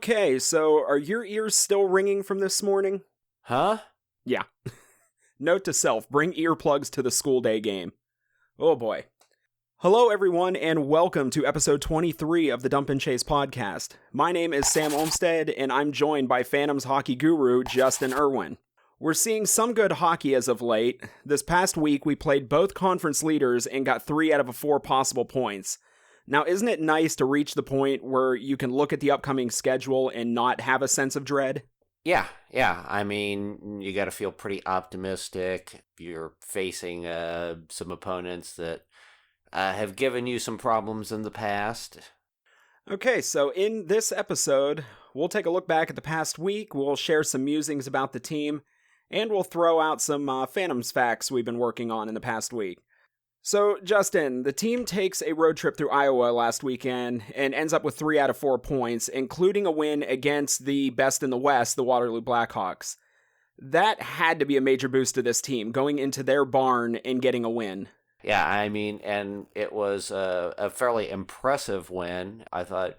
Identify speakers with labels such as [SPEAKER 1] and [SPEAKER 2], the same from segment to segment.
[SPEAKER 1] Okay, so are your ears still ringing from this morning?
[SPEAKER 2] Huh?
[SPEAKER 1] Yeah. Note to self, bring earplugs to the school day game. Oh boy. Hello everyone, and welcome to episode 23 of the Dump and Chase podcast. My name is Sam Olmstead, and I'm joined by Phantoms hockey guru Justin Irwin. We're seeing some good hockey as of late. This past week, we played both conference leaders and got 3 out of 4 possible points. Now, isn't it nice to reach the point where you can look at the upcoming schedule and not have a sense of dread?
[SPEAKER 2] Yeah. I mean, you got to feel pretty optimistic. You're facing some opponents that have given you some problems in the past.
[SPEAKER 1] Okay, so in this episode, we'll take a look back at the past week, we'll share some musings about the team, and we'll throw out some Phantoms Phacts we've been working on in the past week. So, Justin, the team takes a road trip through Iowa last weekend and ends up with 3 out of 4 points, including a win against the best in the West, the Waterloo Blackhawks. That had to be a major boost to this team, going into their barn and getting a win.
[SPEAKER 2] Yeah, I mean, and it was a fairly impressive win. I thought,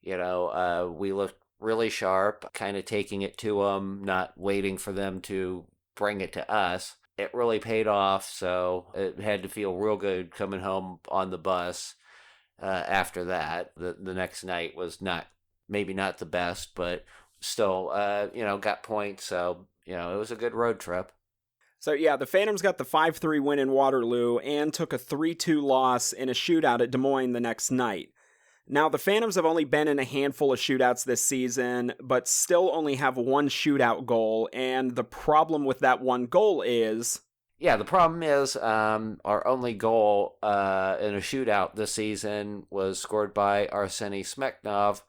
[SPEAKER 2] we looked really sharp, kind of taking it to them, not waiting for them to bring it to us. It really paid off, so it had to feel real good coming home on the bus after that. The next night was maybe not the best, but still, got points, so, it was a good road trip.
[SPEAKER 1] So yeah, the Phantoms got the 5-3 win in Waterloo and took a 3-2 loss in a shootout at Des Moines the next night. Now, the Phantoms have only been in a handful of shootouts this season, but still only have one shootout goal, and the problem with that one goal is...
[SPEAKER 2] Yeah, the problem is our only goal in a shootout this season was scored by Arseny Smeknov,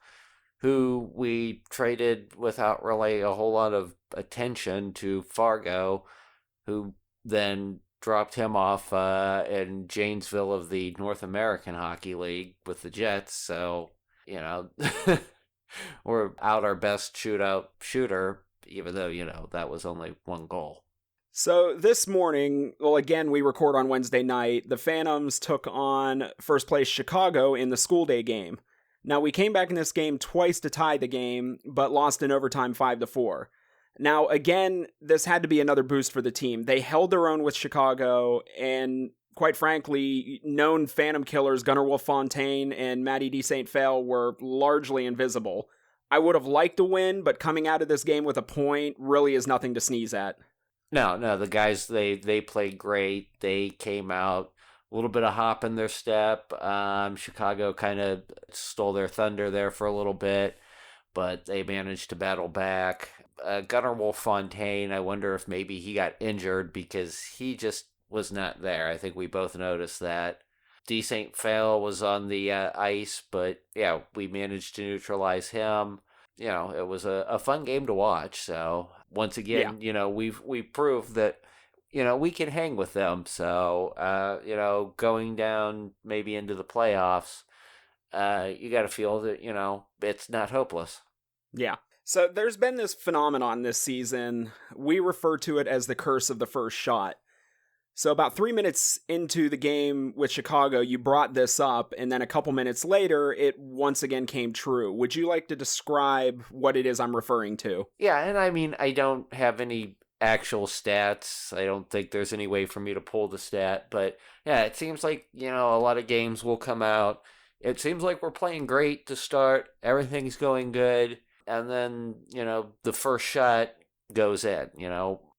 [SPEAKER 2] who we traded without really a whole lot of attention to Fargo, who then dropped him off in Janesville of the North American Hockey League with the Jets. So, we're out our best shooter, even though, that was only one goal.
[SPEAKER 1] So this morning, well, again, we record on Wednesday night, the Phantoms took on first place Chicago in the school day game. Now, we came back in this game twice to tie the game, but lost in overtime 5-4. Now, again, this had to be another boost for the team. They held their own with Chicago, and quite frankly, known Phantom killers Gunnar Wolf-Fontaine and Matty D. St. Phail were largely invisible. I would have liked a win, but coming out of this game with a point really is nothing to sneeze at.
[SPEAKER 2] No, the guys, they played great. They came out a little bit of hop in their step. Chicago kind of stole their thunder there for a little bit, but they managed to battle back. Gunnar Wolf-Fontaine, I wonder if maybe he got injured because he just was not there. I think we both noticed that. D. St. Phail was on the ice, but yeah, we managed to neutralize him. It was a fun game to watch. So once again, we've proved that, we can hang with them. So, going down maybe into the playoffs, you got to feel that, it's not hopeless.
[SPEAKER 1] Yeah. So there's been this phenomenon this season. We refer to it as the curse of the first shot. So about 3 minutes into the game with Chicago, you brought this up, and then a couple minutes later, it once again came true. Would you like to describe what it is I'm referring to?
[SPEAKER 2] Yeah, and I mean, I don't have any actual stats. I don't think there's any way for me to pull the stat, but yeah, it seems like, a lot of games will come out. It seems like we're playing great to start. Everything's going good. And then, the first shot goes in,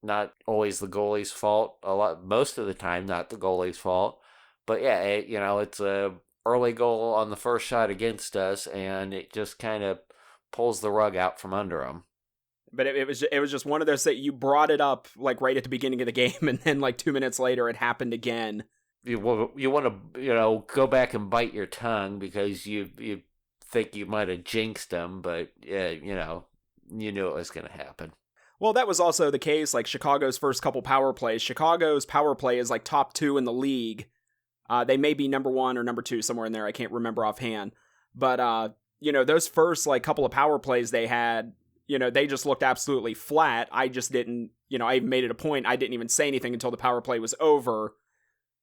[SPEAKER 2] not always the goalie's fault. Most of the time, not the goalie's fault. But yeah, it's a early goal on the first shot against us, and it just kind of pulls the rug out from under them.
[SPEAKER 1] But it was just one of those that you brought it up like right at the beginning of the game, and then like 2 minutes later, it happened again.
[SPEAKER 2] You want to, go back and bite your tongue because you think you might have jinxed them, but yeah, you knew it was going to happen.
[SPEAKER 1] Well, that was also the case, like Chicago's first couple power plays. Chicago's power play is like top 2 in the league. They may be number 1 or number 2 somewhere in there. I can't remember offhand. But, those first like couple of power plays they had, they just looked absolutely flat. I just didn't, I made it a point. I didn't even say anything until the power play was over,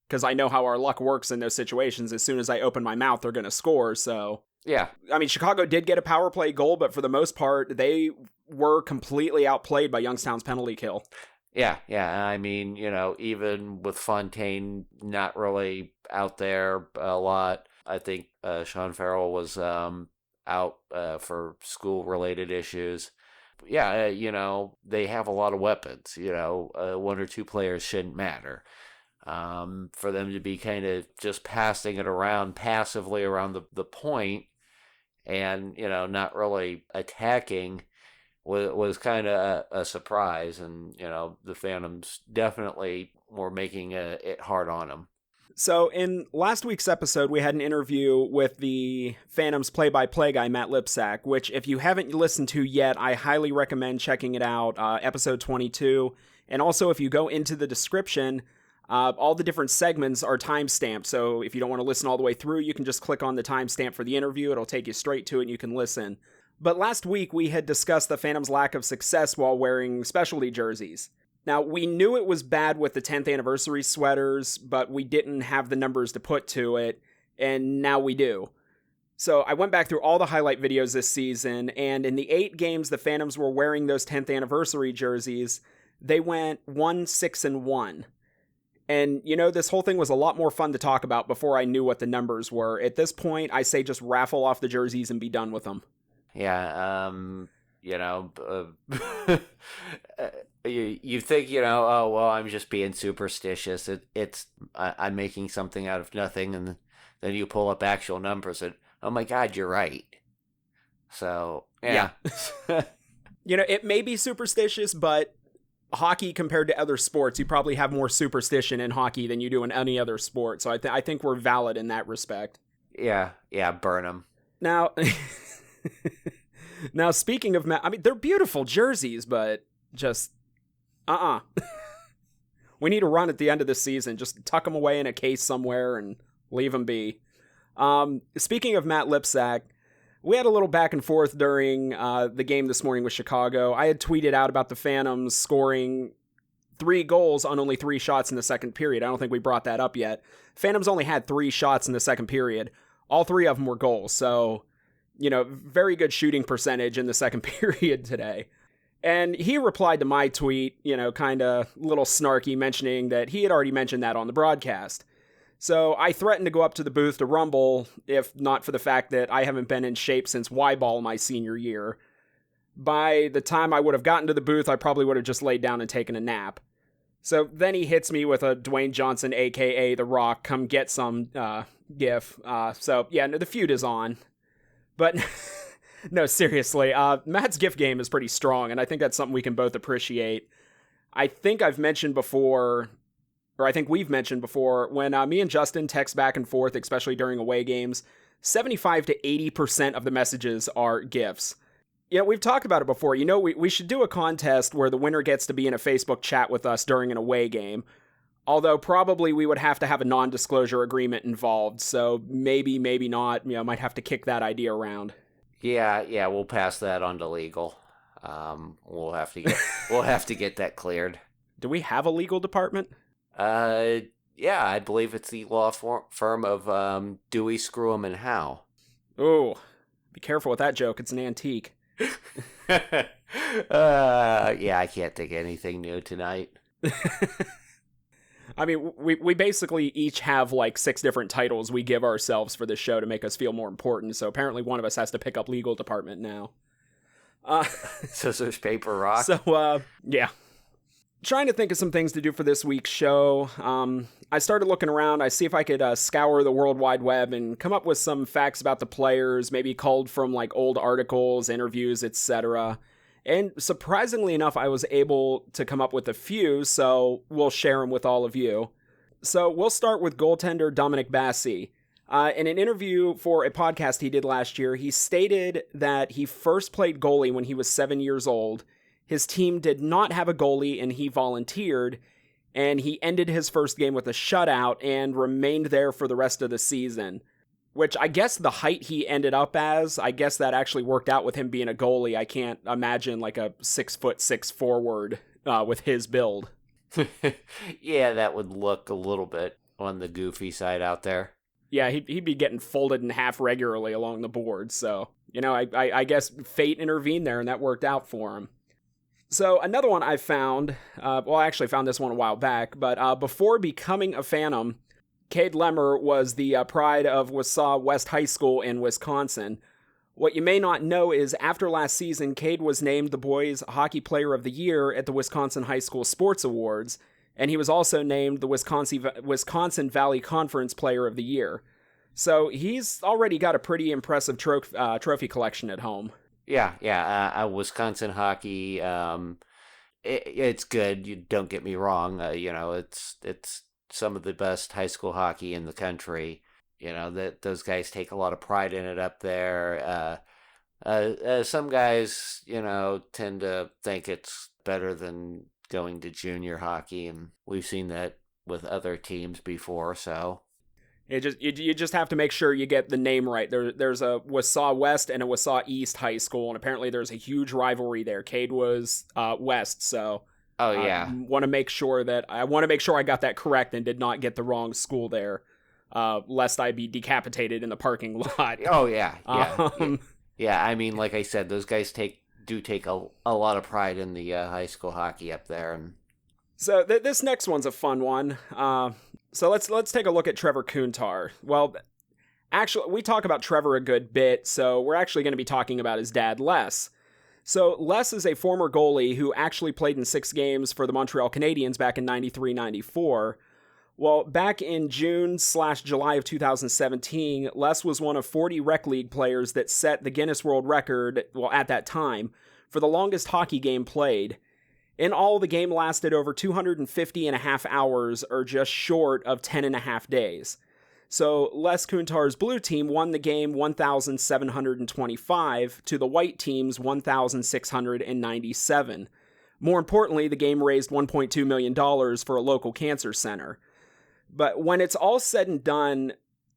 [SPEAKER 1] because I know how our luck works in those situations. As soon as I open my mouth, they're going to score. So
[SPEAKER 2] Yeah.
[SPEAKER 1] I mean, Chicago did get a power play goal, but for the most part, they were completely outplayed by Youngstown's penalty kill.
[SPEAKER 2] Yeah. I mean, even with Fontaine not really out there a lot, I think Sean Farrell was out for school-related issues. Yeah, they have a lot of weapons. One or two players shouldn't matter. For them to be kind of just passing it around passively around the point and, not really attacking was kind of a surprise. And, the Phantoms definitely were making it hard on them.
[SPEAKER 1] So in last week's episode, we had an interview with the Phantoms play-by-play guy, Matt Lipsack, which if you haven't listened to yet, I highly recommend checking it out, episode 22. And also, if you go into the description, all the different segments are timestamped. So if you don't want to listen all the way through, you can just click on the timestamp for the interview. It'll take you straight to it and you can listen. But last week, we had discussed the Phantoms' lack of success while wearing specialty jerseys. Now, we knew it was bad with the 10th anniversary sweaters, but we didn't have the numbers to put to it, and now we do. So I went back through all the highlight videos this season, and in the 8 games the Phantoms were wearing those 10th anniversary jerseys, they went 1-6-1. And, this whole thing was a lot more fun to talk about before I knew what the numbers were. At this point, I say just raffle off the jerseys and be done with them.
[SPEAKER 2] Yeah, you think, oh, well, I'm just being superstitious. I'm making something out of nothing. And then you pull up actual numbers and, oh my God, you're right. So, yeah.
[SPEAKER 1] It may be superstitious, but hockey compared to other sports, you probably have more superstition in hockey than you do in any other sport. So I think we're valid in that respect.
[SPEAKER 2] Yeah, burn them.
[SPEAKER 1] Now, speaking of, they're beautiful jerseys, but just, we need a run at the end of the season. Just tuck them away in a case somewhere and leave them be. Speaking of Matt Lipsack, we had a little back and forth during the game this morning with Chicago. I had tweeted out about the Phantoms scoring 3 goals on only 3 shots in the second period. I don't think we brought that up yet. Phantoms only had 3 shots in the second period. All 3 of them were goals, so, very good shooting percentage in the second period today. And he replied to my tweet, kind of little snarky, mentioning that he had already mentioned that on the broadcast. So I threatened to go up to the booth to rumble, if not for the fact that I haven't been in shape since Y-ball my senior year. By the time I would have gotten to the booth, I probably would have just laid down and taken a nap. So then he hits me with a Dwayne Johnson, a.k.a. The Rock, come get some gif. The feud is on. But no, seriously, Matt's GIF game is pretty strong, and I think that's something we can both appreciate. I think we've mentioned before, when me and Justin text back and forth, especially during away games, 75 to 80% of the messages are GIFs. We've talked about it before. We should do a contest where the winner gets to be in a Facebook chat with us during an away game. Although probably we would have to have a non-disclosure agreement involved, so maybe not. Might have to kick that idea around.
[SPEAKER 2] Yeah, we'll pass that on to legal. We'll have to get that cleared.
[SPEAKER 1] Do we have a legal department?
[SPEAKER 2] Yeah, I believe it's the law firm of Dewey, Screw'em, and Howe.
[SPEAKER 1] Ooh, be careful with that joke. It's an antique.
[SPEAKER 2] Yeah, I can't think of anything new tonight.
[SPEAKER 1] I mean, we basically each have like 6 different titles we give ourselves for this show to make us feel more important, so apparently one of us has to pick up legal department now.
[SPEAKER 2] Scissors, paper, rock.
[SPEAKER 1] So, yeah. Trying to think of some things to do for this week's show. I started looking around. I see if I could scour the World Wide Web and come up with some facts about the players, maybe culled from like old articles, interviews, etc. And surprisingly enough, I was able to come up with a few, so we'll share them with all of you. So we'll start with goaltender Dominic Bassi. In an interview for a podcast he did last year, he stated that he first played goalie when he was 7 years old. His team did not have a goalie and he volunteered, and he ended his first game with a shutout and remained there for the rest of the season. Which I guess the height he ended up as, I guess that actually worked out with him being a goalie. I can't imagine like a 6'6" forward with his build.
[SPEAKER 2] Yeah, that would look a little bit on the goofy side out there.
[SPEAKER 1] Yeah, he'd be getting folded in half regularly along the board. So, I guess fate intervened there, and that worked out for him. So another one I found, I actually found this one a while back, but before becoming a Phantom, Cade Lemmer was the pride of Wausau West High School in Wisconsin. What you may not know is after last season, Cade was named the boys' hockey player of the year at the Wisconsin High School Sports Awards, and he was also named the Wisconsin Valley Conference Player of the Year. So he's already got a pretty impressive trophy collection at home.
[SPEAKER 2] Yeah. Wisconsin hockey, it's good. You don't get me wrong. It's some of the best high school hockey in the country. That those guys take a lot of pride in it up there. Some guys, tend to think it's better than going to junior hockey, and we've seen that with other teams before. So
[SPEAKER 1] you just have to make sure you get the name right. There's a Wausau West and a Wausau East high school, and apparently there's a huge rivalry there. Cade was West, so I want to make sure I got that correct and did not get the wrong school there, lest I be decapitated in the parking lot.
[SPEAKER 2] Oh yeah. Yeah. I mean, like I said, those guys do take a lot of pride in the high school hockey up there. And
[SPEAKER 1] so this next one's a fun one. So let's take a look at Trevor Kuntar. Well, actually, we talk about Trevor a good bit, so we're actually going to be talking about his dad, Les. So Les is a former goalie who actually played in 6 games for the Montreal Canadiens back in 93-94. Well, back in June/July of 2017, Les was one of 40 rec league players that set the Guinness World Record, at that time, for the longest hockey game played. In all, the game lasted over 250 and a half hours, or just short of 10 and a half days. So Les Kuntar's blue team won the game 1,725 to the white team's 1,697. More importantly, the game raised $1.2 million for a local cancer center. But when it's all said and done,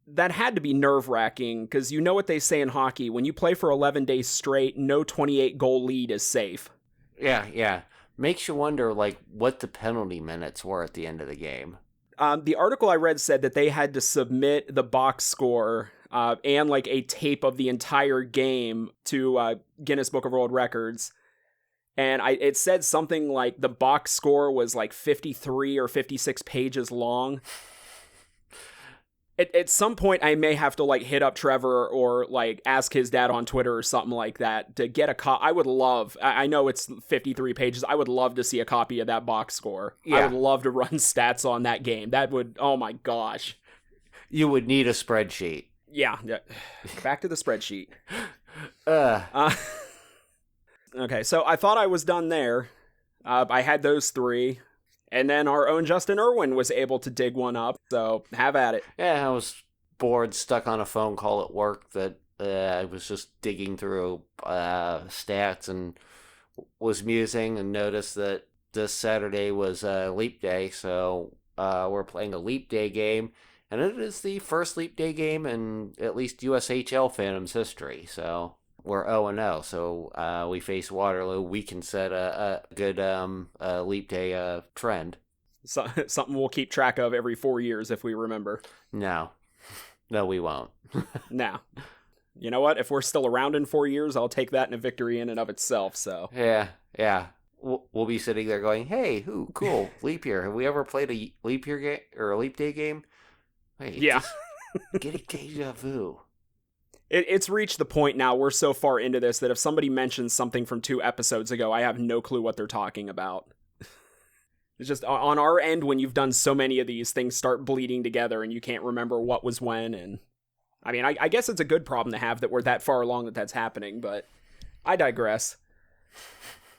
[SPEAKER 1] that had to be nerve-wracking, because you know what they say in hockey, when you play for 11 days straight, no 28-goal lead is safe.
[SPEAKER 2] Yeah. Makes you wonder, what the penalty minutes were at the end of the game.
[SPEAKER 1] The article I read said that they had to submit the box score and a tape of the entire game to Guinness Book of World Records. And it said something like the box score was 53 or 56 pages long. At some point, I may have to hit up Trevor or ask his dad on Twitter or something like that to get a copy. I would love, I know it's 53 pages. I would love to see a copy of that box score. Yeah. I would love to run stats on that game. That would, oh my gosh.
[SPEAKER 2] You would need a spreadsheet.
[SPEAKER 1] Yeah. Back to the spreadsheet. Okay, so I thought I was done there. I had those 3. And then our own Justin Irwin was able to dig one up, so have at it.
[SPEAKER 2] Yeah, I was bored, stuck on a phone call at work that I was just digging through stats and was musing and noticed that this Saturday was Leap Day, so we're playing a Leap Day game, and it is the first Leap Day game in at least USHL Phantoms history, so we're 0-0, so we face Waterloo. We can set a good Leap Day trend.
[SPEAKER 1] Something we'll keep track of every 4 years if we remember.
[SPEAKER 2] No, we won't.
[SPEAKER 1] No. You know what? If we're still around in 4 years, I'll take that in a victory in and of itself, so.
[SPEAKER 2] Yeah. We'll be sitting there going, hey, cool, leap year. Have we ever played a leap year game or a Leap Day game? Wait,
[SPEAKER 1] yeah.
[SPEAKER 2] Get a deja vu.
[SPEAKER 1] It's reached the point now, we're so far into this, that if somebody mentions something from 2 episodes ago, I have no clue what they're talking about. It's just, on our end, when you've done so many of these, things start bleeding together and you can't remember what was when, and... I mean, I guess it's a good problem to have that we're that far along that's happening, but I digress.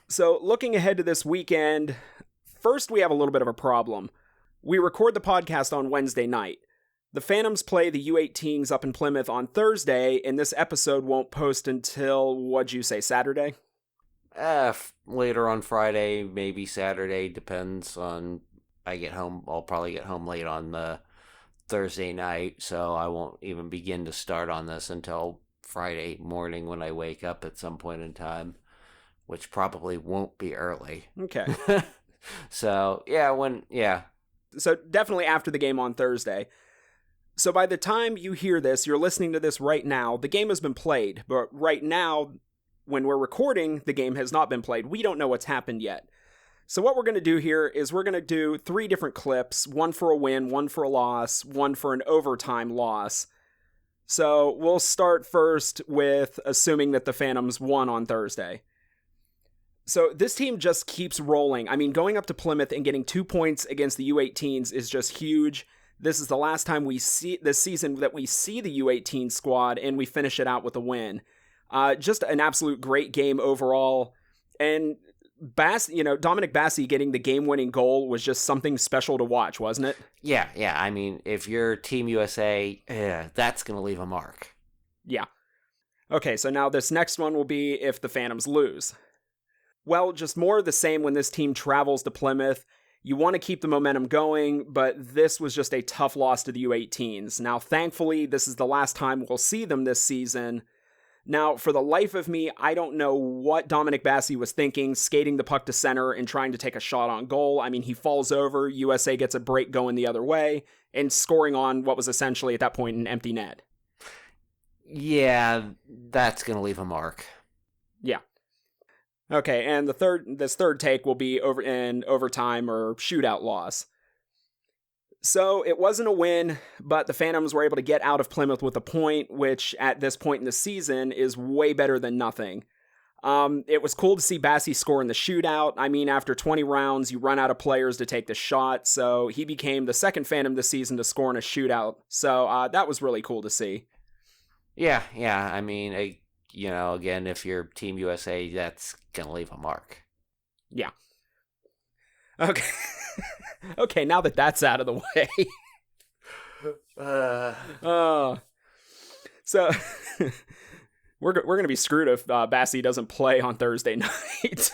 [SPEAKER 1] So, looking ahead to this weekend, first we have a little bit of a problem. We record the podcast on Wednesday night. The Phantoms play the U18s up in Plymouth on Thursday, and this episode won't post until, what'd you say, Saturday?
[SPEAKER 2] Later on Friday, maybe Saturday, depends on... I get home, I'll probably get home late on the Thursday night, so I won't even begin to start on this until Friday morning when I wake up at some point in time, which probably won't be early.
[SPEAKER 1] Okay.
[SPEAKER 2] So, So definitely after the game on Thursday.
[SPEAKER 1] So by the time you hear this, you're listening to this right now, the game has been played, but right now, when we're recording, the game has not been played. We don't know what's happened yet. So what we're going to do here is we're going to do 3 different clips, one for a win, one for a loss, one for an overtime loss. So we'll start first with assuming that the Phantoms won on Thursday. So this team just keeps rolling. I mean, going up to Plymouth and getting 2 points against the U18s is just huge. This is the last time we see this season that we see the U18 squad, and we finish it out with a win. Just an absolute great game overall. And Dominic Bassi getting the game-winning goal was just something special to watch, wasn't it?
[SPEAKER 2] Yeah. I mean, if you're Team USA, that's going to leave a mark.
[SPEAKER 1] Yeah. Okay, so now this next one will be if the Phantoms lose. Well, just more of the same when this team travels to Plymouth. You want to keep the momentum going, but this was just a tough loss to the U18s. Now, thankfully, this is the last time we'll see them this season. Now, for the life of me, I don't know what Dominic Bassi was thinking, skating the puck to center and trying to take a shot on goal. I mean, he falls over, USA gets a break going the other way, and scoring on what was essentially at that point an empty net.
[SPEAKER 2] Yeah, that's going to leave a mark.
[SPEAKER 1] Yeah. Okay, and this third take will be in overtime or shootout loss. So it wasn't a win, but the Phantoms were able to get out of Plymouth with a point, which at this point in the season is way better than nothing. It was cool to see Bassi score in the shootout. I mean, after 20 rounds, you run out of players to take the shot, so he became the second Phantom this season to score in a shootout. So that was really cool to see.
[SPEAKER 2] Yeah. I mean, again, if you're Team USA, that's going to leave a mark.
[SPEAKER 1] Yeah. Okay. Okay, now that that's out of the way. So we're going to be screwed if Bassi doesn't play on Thursday night.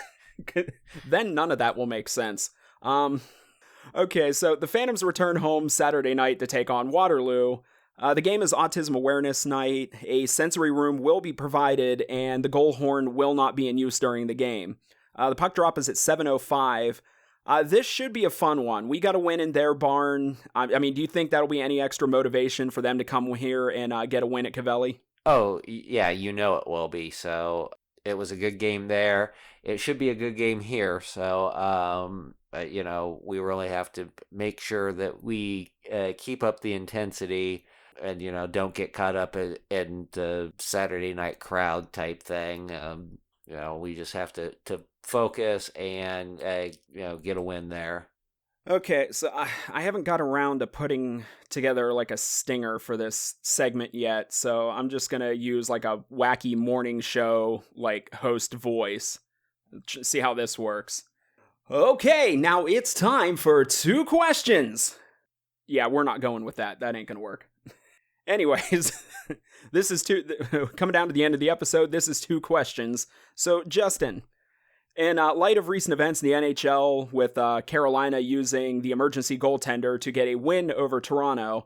[SPEAKER 1] Then none of that will make sense. Okay, so the Phantoms return home Saturday night to take on Waterloo. The game is Autism Awareness Night. A sensory room will be provided, and the goal horn will not be in use during the game. The puck drop is at 7:05. This should be a fun one. We got to win in their barn. I mean, do you think that'll be any extra motivation for them to come here and get a win at Cavelli?
[SPEAKER 2] Oh, yeah, it will be. So it was a good game there. It should be a good game here. So, we really have to make sure that we keep up the intensity and, don't get caught up in the Saturday night crowd type thing. We just have to focus and, get a win there.
[SPEAKER 1] Okay, so I haven't got around to putting together like a stinger for this segment yet, so I'm just going to use like a wacky morning show like host voice. See how this works. Okay, now it's time for 2 questions. Yeah, we're not going with that. That ain't going to work. Anyways, this is coming down to the end of the episode. This is 2 questions. So, Justin, in light of recent events in the NHL, with Carolina using the emergency goaltender to get a win over Toronto,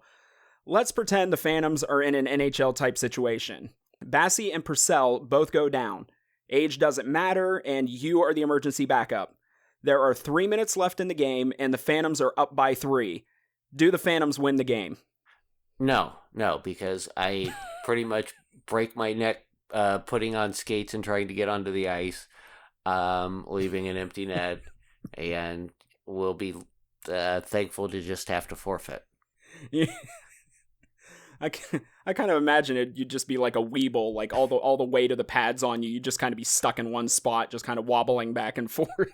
[SPEAKER 1] let's pretend the Phantoms are in an NHL-type situation. Bassi and Purcell both go down. Age doesn't matter, and you are the emergency backup. There are 3 minutes left in the game, and the Phantoms are up by 3. Do the Phantoms win the game?
[SPEAKER 2] No, because I pretty much break my neck putting on skates and trying to get onto the ice. Leaving an empty net, and we'll be thankful to just have to forfeit.
[SPEAKER 1] Yeah. I kind of imagine it. You'd just be like a weeble, like all the weight of the pads on you. You'd just kind of be stuck in one spot, just kind of wobbling back and forth.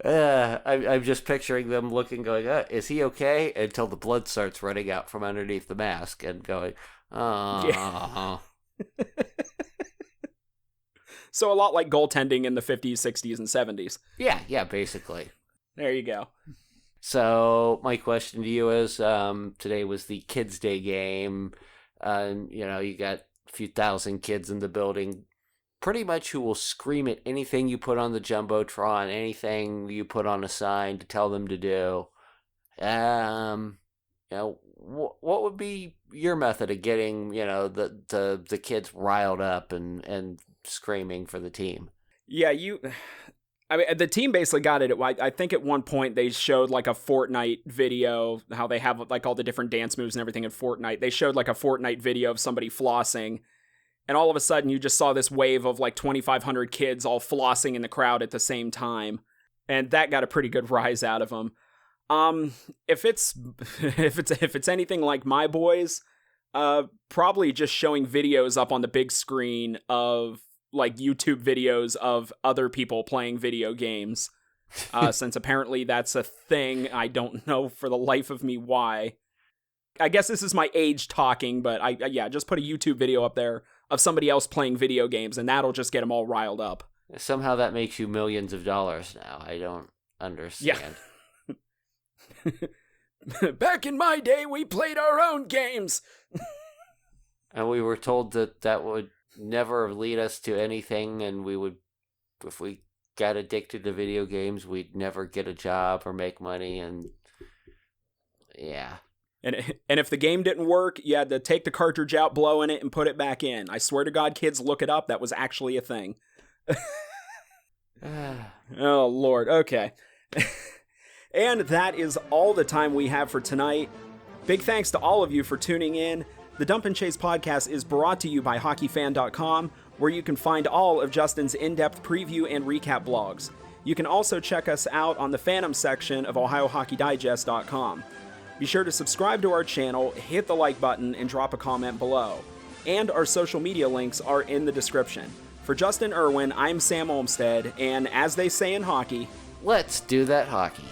[SPEAKER 2] I'm just picturing them looking, going, "Is he okay?" Until the blood starts running out from underneath the mask, and going, "Oh." Yeah.
[SPEAKER 1] So a lot like goaltending in the 50s, 60s, and 70s.
[SPEAKER 2] Yeah, basically.
[SPEAKER 1] There you go.
[SPEAKER 2] So my question to you is, today was the Kids' Day game. You got a few thousand kids in the building, pretty much who will scream at anything you put on the Jumbotron, anything you put on a sign to tell them to do. What would be your method of getting, the kids riled up and screaming for the team?
[SPEAKER 1] Yeah, I mean, the team basically got it. I think at one point they showed like a Fortnite video, how they have like all the different dance moves and everything in Fortnite. They showed like a Fortnite video of somebody flossing, and all of a sudden you just saw this wave of like 2,500 kids all flossing in the crowd at the same time. And that got a pretty good rise out of them. If it's anything like my boys, probably just showing videos up on the big screen of like YouTube videos of other people playing video games. Since apparently that's a thing. I don't know for the life of me why. I guess this is my age talking, but just put a YouTube video up there of somebody else playing video games, and that'll just get them all riled up.
[SPEAKER 2] Somehow that makes you millions of dollars now. I don't understand.
[SPEAKER 1] Yeah. Back in my day, we played our own games.
[SPEAKER 2] And we were told that would never lead us to anything, and we would, if we got addicted to video games, we'd never get a job or make money, and yeah.
[SPEAKER 1] And if the game didn't work, you had to take the cartridge out, blow in it, and put it back in. I swear to God, kids, look it up. That was actually a thing. Oh, Lord. Okay. And that is all the time we have for tonight. Big thanks to all of you for tuning in. The Dump and Chase podcast is brought to you by HockeyFan.com, where you can find all of Justin's in-depth preview and recap blogs. You can also check us out on the Phantoms section of OhioHockeyDigest.com. Be sure to subscribe to our channel, hit the like button, and drop a comment below. And our social media links are in the description. For Justin Irwin, I'm Sam Olmstead, and as they say in hockey,
[SPEAKER 2] let's do that hockey.